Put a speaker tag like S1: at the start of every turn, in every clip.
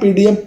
S1: PDM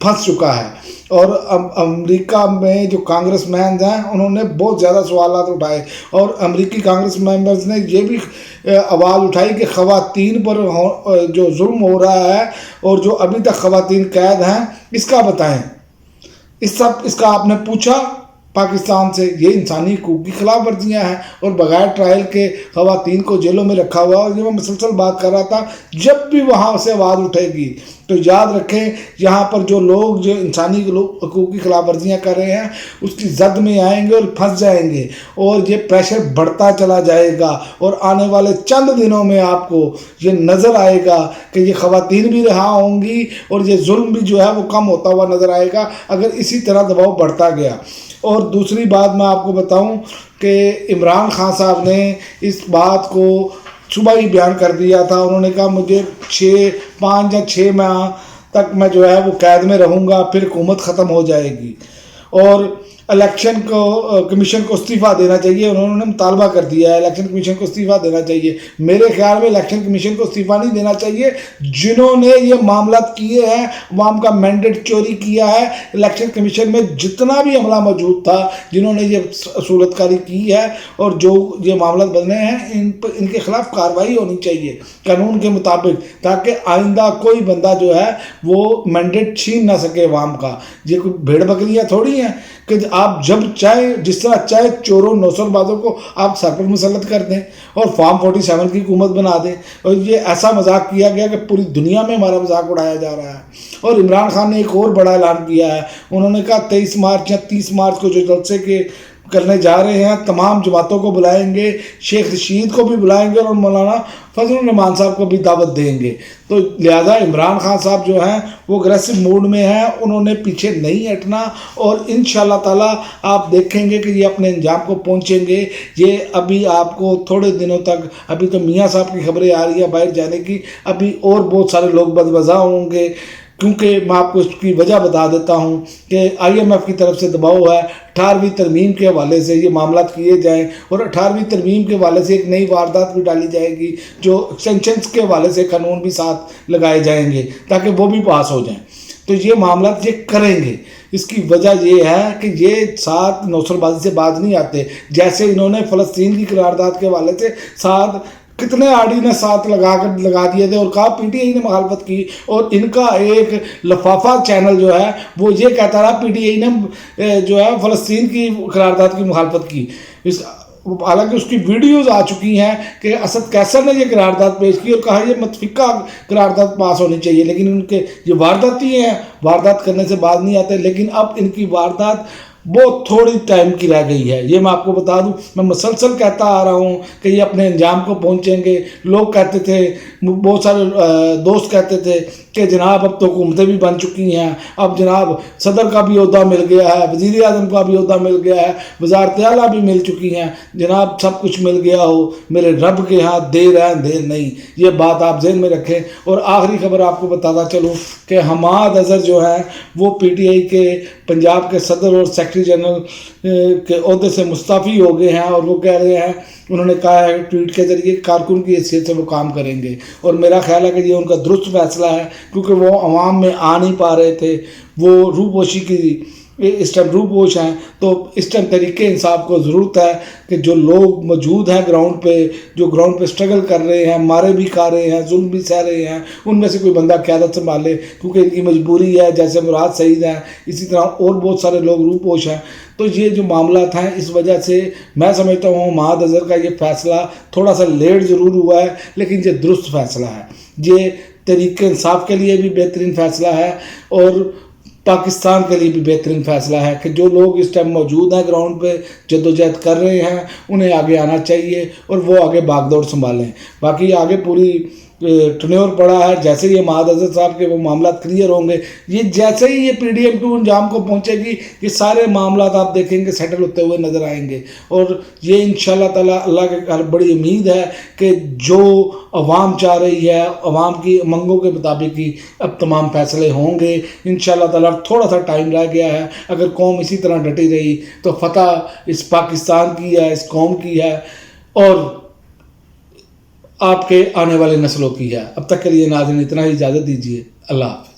S1: پھنس چکا ہے. اور امریکہ میں جو کانگریس مین ہیں انہوں نے بہت زیادہ سوالات اٹھائے، اور امریکی کانگریس ممبرز نے یہ بھی آواز اٹھائی کہ خواتین پر جو ظلم ہو رہا ہے اور جو ابھی تک خواتین قید ہیں اس کا بتائیں. اس کا آپ نے پوچھا پاکستان سے؟ یہ انسانی حقوق کی خلاف ورزیاں ہیں، اور بغیر ٹرائل کے خواتین کو جیلوں میں رکھا ہوا. اور یہ میں مسلسل بات کر رہا تھا، جب بھی وہاں سے آواز اٹھے گی تو یاد رکھیں یہاں پر جو لوگ جو انسانی حقوق کی خلاف ورزیاں کر رہے ہیں اس کی زد میں آئیں گے اور پھنس جائیں گے، اور یہ پریشر بڑھتا چلا جائے گا. اور آنے والے چند دنوں میں آپ کو یہ نظر آئے گا کہ یہ خواتین بھی رہا ہوں گی، اور یہ ظلم بھی جو ہے وہ کم ہوتا ہوا نظر آئے گا اگر اسی طرح دباؤ بڑھتا گیا. اور دوسری بات میں آپ کو بتاؤں کہ عمران خان صاحب نے اس بات کو صبح ہی بیان کر دیا تھا. انہوں نے کہا مجھے 5 یا 6 ماہ تک میں جو ہے وہ قید میں رہوں گا، پھر حکومت ختم ہو جائے گی، اور الیکشن کمیشن کو استعفیٰ دینا چاہیے. انہوں نے مطالبہ کر دیا ہے الیکشن کمیشن کو استعفیٰ دینا چاہیے. میرے خیال میں الیکشن کمیشن کو استعفیٰ نہیں دینا چاہیے. جنہوں نے یہ معاملات کیے ہیں، عوام کا مینڈیٹ چوری کیا ہے، الیکشن کمیشن میں جتنا بھی عملہ موجود تھا جنہوں نے یہ اصولت کاری کی ہے اور جو یہ معاملات بنے ہیں ان کے خلاف کارروائی ہونی چاہیے قانون کے مطابق، تاکہ آئندہ کوئی بندہ جو ہے وہ مینڈیٹ چھین نہ سکے عوام کا. یہ کوئی بھیڑ بکریاں تھوڑی ہیں کہ آپ جب چاہے جس طرح چاہے چوروں نوسر بازوں کو آپ سر پر مسلط کر دیں اور فارم 47 کی حکومت بنا دیں. اور یہ ایسا مذاق کیا گیا کہ پوری دنیا میں ہمارا مذاق اڑایا جا رہا ہے. اور عمران خان نے ایک اور بڑا اعلان کیا ہے. انہوں نے کہا 23 مارچ یا 30 مارچ کو جو جلسے کے کرنے جا رہے ہیں تمام جماعتوں کو بلائیں گے، شیخ رشید کو بھی بلائیں گے اور مولانا فضل الرحمان صاحب کو بھی دعوت دیں گے. تو لہذا عمران خان صاحب جو ہیں وہ اگریسو موڈ میں ہیں، انہوں نے پیچھے نہیں ہٹنا، اور انشاءاللہ تعالی آپ دیکھیں گے کہ یہ اپنے انجام کو پہنچیں گے. یہ ابھی آپ کو تھوڑے دنوں تک، ابھی تو میاں صاحب کی خبریں آ رہی ہیں باہر جانے کی، ابھی اور بہت سارے لوگ بدوضع ہوں گے. کیونکہ میں آپ کو اس کی وجہ بتا دیتا ہوں کہ IMF کی طرف سے دباؤ ہے 18ویں ترمیم کے حوالے سے یہ معاملات کیے جائیں، اور 18ویں ترمیم کے حوالے سے ایک نئی واردات بھی ڈالی جائے گی جو ایکسٹینشنز کے حوالے سے قانون بھی ساتھ لگائے جائیں گے تاکہ وہ بھی پاس ہو جائیں. تو یہ معاملات یہ کریں گے. اس کی وجہ یہ ہے کہ یہ ساتھ نوسر بازی سے باز نہیں آتے. جیسے انہوں نے فلسطین کی قرارداد کے حوالے سے ساتھ کتنے آرڈی نے ساتھ لگا دیے تھے اور کہا PTI نے مخالفت کی، اور ان کا ایک لفافہ چینل جو ہے وہ یہ کہتا رہا PTI نے جو ہے فلسطین کی قرارداد کی مخالفت کی. حالانکہ اس کی ویڈیوز آ چکی ہیں کہ اسد قیصر نے یہ قرارداد پیش کی اور کہا یہ متفقہ قرارداد پاس ہونی چاہیے، لیکن ان کے یہ وارداتی ہیں، واردات کرنے سے باز نہیں آتے. لیکن اب ان کی واردات بہت تھوڑی ٹائم کی رہ گئی ہے. یہ میں آپ کو بتا دوں، میں مسلسل کہتا آ رہا ہوں کہ یہ اپنے انجام کو پہنچیں گے. لوگ کہتے تھے، بہت سارے دوست کہتے تھے کہ جناب اب تو حکومتیں بھی بن چکی ہیں، اب جناب صدر کا بھی عہدہ مل گیا ہے، وزیر اعظم کا بھی عہدہ مل گیا ہے، وزارت اعلیٰ بھی مل چکی ہیں، جناب سب کچھ مل گیا ہو، میرے رب کے ہاں دیر ہے دیر نہیں. یہ بات آپ ذہن میں رکھیں. اور آخری خبر آپ کو بتاتا چلوں کہ حماد اظہر جو ہیں وہ PTI کے پنجاب کے صدر اور سیکرٹری جنرل کے عہدے سے مستعفی ہو گئے ہیں، اور وہ کہہ رہے ہیں، انہوں نے کہا ہے ٹویٹ کے ذریعے کارکن کی حیثیت سے وہ کام کریں گے. اور میرا خیال ہے کہ یہ ان کا درست فیصلہ ہے، کیونکہ وہ عوام میں آ نہیں پا رہے تھے، وہ روپوشی کی اس ٹائم روپوش ہیں. تو اس ٹائم طریقے انصاف کو ضرورت ہے کہ جو لوگ موجود ہیں گراؤنڈ پہ، جو گراؤنڈ پہ اسٹرگل کر رہے ہیں، مارے بھی کھا رہے ہیں، ظلم بھی سہ رہے ہیں، ان میں سے کوئی بندہ قیادت سنبھالے، کیونکہ ان کی مجبوری ہے. جیسے مراد سعید ہیں، اسی طرح اور بہت سارے لوگ روپوش ہیں. تو یہ جو معاملات ہیں اس وجہ سے میں سمجھتا ہوں حماد اظہر کا یہ فیصلہ تھوڑا سا لیٹ ضرور ہوا ہے، لیکن یہ درست فیصلہ ہے. یہ تحریک انصاف کے لیے بھی بہترین فیصلہ ہے اور پاکستان کے لیے بھی بہترین فیصلہ ہے کہ جو لوگ اس ٹائم موجود ہیں گراؤنڈ پہ جدوجہد کر رہے ہیں انہیں آگے آنا چاہیے اور وہ آگے باغ دوڑ سنبھالیں. باقی آگے پوری ٹنیور پڑا ہے. جیسے یہ حماد اظہر صاحب کے وہ معاملات کلیئر ہوں گے، یہ جیسے ہی یہ PDM 2 انجام کو پہنچے گی، یہ سارے معاملات آپ دیکھیں گے سیٹل ہوتے ہوئے نظر آئیں گے. اور یہ انشاءاللہ تعالیٰ اللہ کے بڑی امید ہے کہ جو عوام چاہ رہی ہے، عوام کی امنگوں کے مطابق ہی اب تمام فیصلے ہوں گے انشاءاللہ تعالیٰ. تھوڑا سا ٹائم رہ گیا ہے. اگر قوم اسی طرح ڈٹی رہی تو فتح اس پاکستان کی ہے، اس قوم کی ہے اور آپ کے آنے والے نسلوں کی ہے. اب تک کے لیے ناظرین اتنا ہی اجازت دیجیے. اللہ حافظ.